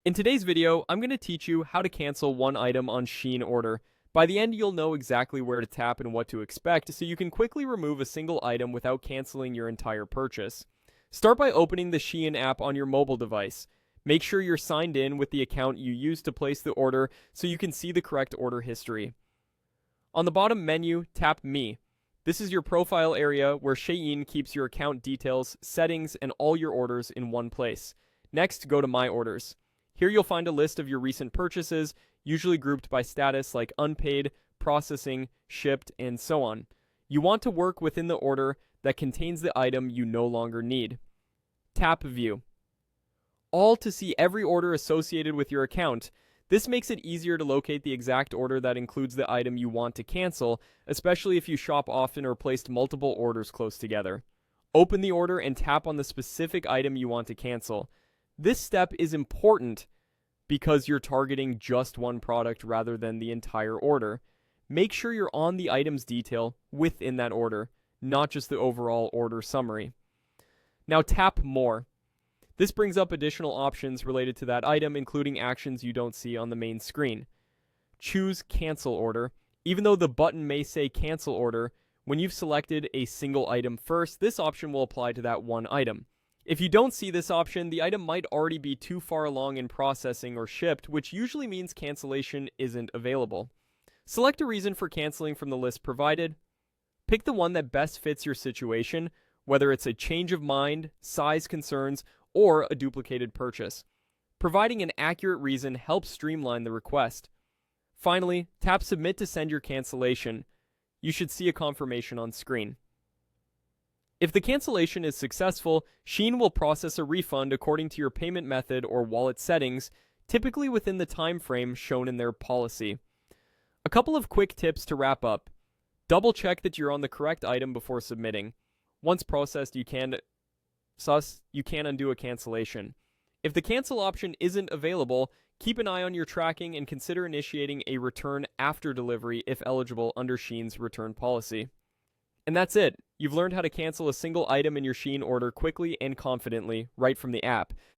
In today's video, I'm going to teach you how to cancel one item on Shein order. By the end, you'll know exactly where to tap and what to expect, so you can quickly remove a single item without canceling your entire purchase. Start by opening the Shein app on your mobile device. Make sure you're signed in with the account you used to place the order so you can see the correct order history. On the bottom menu, tap Me. This is your profile area where Shein keeps your account details, settings, and all your orders in one place. Next, go to My Orders. Here you'll find a list of your recent purchases, usually grouped by status like unpaid, processing, shipped, and so on. You want to work within the order that contains the item you no longer need. Tap View. All to see every order associated with your account. This makes it easier to locate the exact order that includes the item you want to cancel, especially if you shop often or placed multiple orders close together. Open the order and tap on the specific item you want to cancel. This step is important because you're targeting just one product rather than the entire order. Make sure you're on the item's detail within that order, not just the overall order summary. Now tap More. This brings up additional options related to that item, including actions you don't see on the main screen. Choose Cancel Order. Even though the button may say Cancel Order, when you've selected a single item first, this option will apply to that one item. If you don't see this option, the item might already be too far along in processing or shipped, which usually means cancellation isn't available. Select a reason for canceling from the list provided. Pick the one that best fits your situation, whether it's a change of mind, size concerns, or a duplicated purchase. Providing an accurate reason helps streamline the request. Finally, tap Submit to send your cancellation. You should see a confirmation on screen. If the cancellation is successful, Shein will process a refund according to your payment method or wallet settings, typically within the time frame shown in their policy. A couple of quick tips to wrap up. Double check that you're on the correct item before submitting. Once processed, you can undo a cancellation. If the cancel option isn't available, keep an eye on your tracking and consider initiating a return after delivery if eligible under Shein's return policy. And that's it. You've learned how to cancel a single item in your Shein order quickly and confidently right from the app.